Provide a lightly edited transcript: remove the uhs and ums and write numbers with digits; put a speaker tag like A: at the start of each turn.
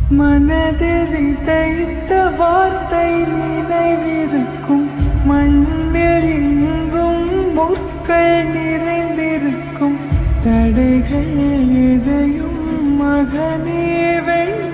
A: மனதில் விதைத்த வார்த்தை நினைவிருக்கும். மண்ணில் எங்கும் முற்கள் நிறைந்திருக்கும். தடைகள் எதையும் மகனே வென்று